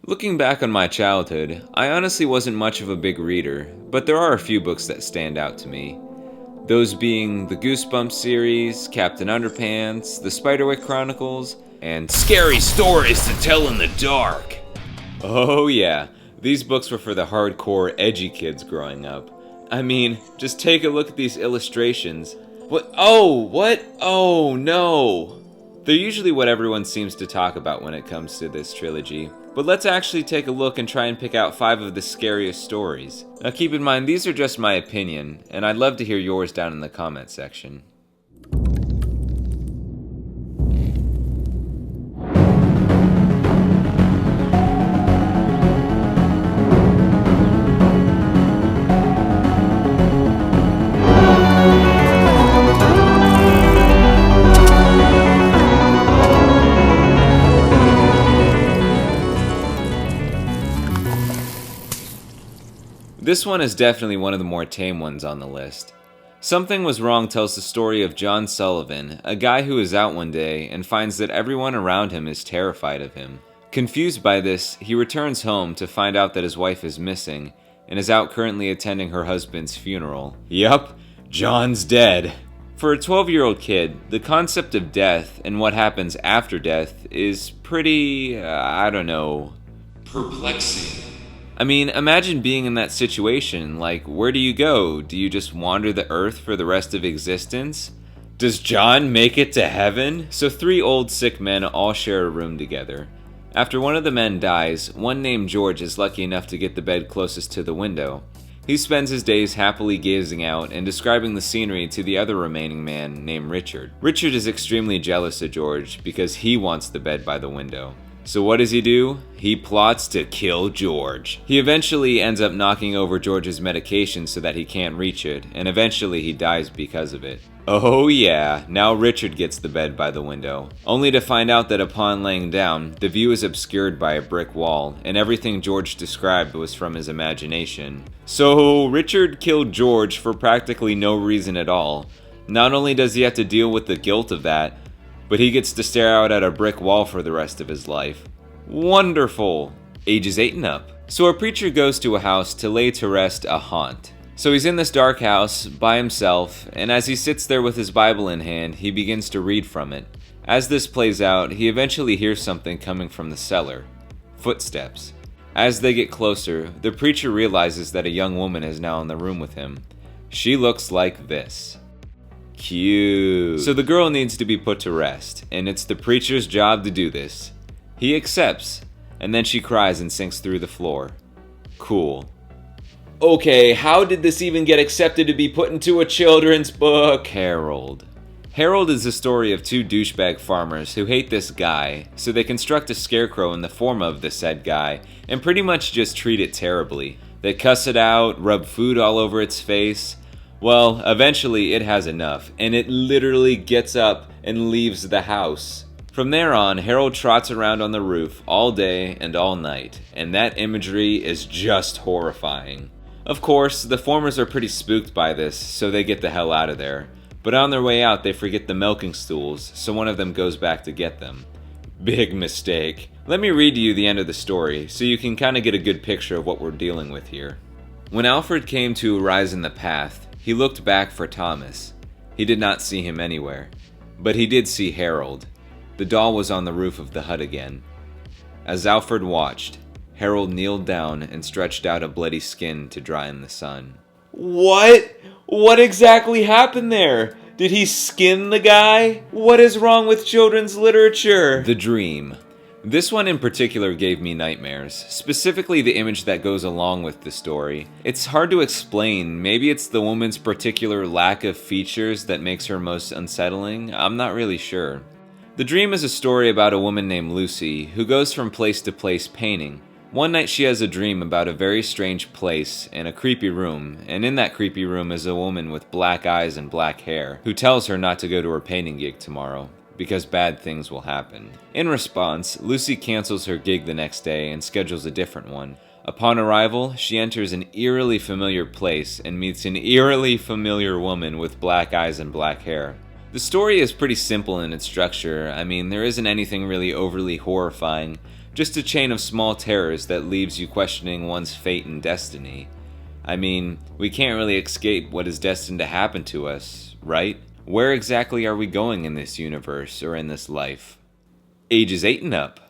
Looking back on my childhood, I honestly wasn't much of a big reader, but there are a few books that stand out to me. Those being the Goosebumps series, Captain Underpants, the Spiderwick Chronicles, and Scary Stories to Tell in the Dark. Oh yeah, these books were for the hardcore, edgy kids growing up. I mean, just take a look at these illustrations. What? Oh no! They're usually what everyone seems to talk about when it comes to this trilogy, but let's actually take a look and try and pick out 5 of the scariest stories. Now keep in mind, these are just my opinion, and I'd love to hear yours down in the comment section. This one is definitely one of the more tame ones on the list. Something Was Wrong tells the story of John Sullivan, a guy who is out one day and finds that everyone around him is terrified of him. Confused by this, he returns home to find out that his wife is missing and is out currently attending her husband's funeral. Yup, John's dead. For a 12-year-old kid, the concept of death and what happens after death is pretty, perplexing. I mean, imagine being in that situation. Like, where do you go? Do you just wander the earth for the rest of existence? Does John make it to heaven? So 3 old sick men all share a room together. After one of the men dies, one named George is lucky enough to get the bed closest to the window. He spends his days happily gazing out and describing the scenery to the other remaining man named Richard. Richard is extremely jealous of George because he wants the bed by the window. So what does he do? He plots to kill George. He eventually ends up knocking over George's medication so that he can't reach it, and eventually he dies because of it. Oh yeah, now Richard gets the bed by the window, only to find out that upon laying down, the view is obscured by a brick wall, and everything George described was from his imagination. So Richard killed George for practically no reason at all. Not only does he have to deal with the guilt of that, but he gets to stare out at a brick wall for the rest of his life. Wonderful! Ages 8 and up. So a preacher goes to a house to lay to rest a haunt. So he's in this dark house by himself, and as he sits there with his Bible in hand, he begins to read from it. As this plays out, he eventually hears something coming from the cellar. Footsteps. As they get closer, the preacher realizes that a young woman is now in the room with him. She looks like this. Cute. So the girl needs to be put to rest, and it's the preacher's job to do this. He accepts, and then she cries and sinks through the floor. Cool. Okay, how did this even get accepted to be put into a children's book? Harold. Harold is the story of 2 douchebag farmers who hate this guy, so they construct a scarecrow in the form of the said guy, and pretty much just treat it terribly. They cuss it out, rub food all over its face. Well, eventually it has enough, and it literally gets up and leaves the house. From there on, Harold trots around on the roof all day and all night, and that imagery is just horrifying. Of course, the farmers are pretty spooked by this, so they get the hell out of there. But on their way out, they forget the milking stools, so one of them goes back to get them. Big mistake. Let me read to you the end of the story, so you can kind of get a good picture of what we're dealing with here. When Alfred came to a rise in the path, he looked back for Thomas. He did not see him anywhere, but he did see Harold. The doll was on the roof of the hut again. As Alfred watched, Harold kneeled down and stretched out a bloody skin to dry in the sun. What? What exactly happened there? Did he skin the guy? What is wrong with children's literature? The Dream. This one in particular gave me nightmares, specifically the image that goes along with the story. It's hard to explain. Maybe it's the woman's particular lack of features that makes her most unsettling. I'm not really sure. The Dream is a story about a woman named Lucy who goes from place to place painting. One night she has a dream about a very strange place and a creepy room, and in that creepy room is a woman with black eyes and black hair who tells her not to go to her painting gig tomorrow, because bad things will happen. In response, Lucy cancels her gig the next day and schedules a different one. Upon arrival, she enters an eerily familiar place and meets an eerily familiar woman with black eyes and black hair. The story is pretty simple in its structure. I mean, there isn't anything really overly horrifying, Just a chain of small terrors that leaves you questioning one's fate and destiny. I mean, we can't really escape what is destined to happen to us, right? Where exactly are we going in this universe or in this life? Ages 8 and up.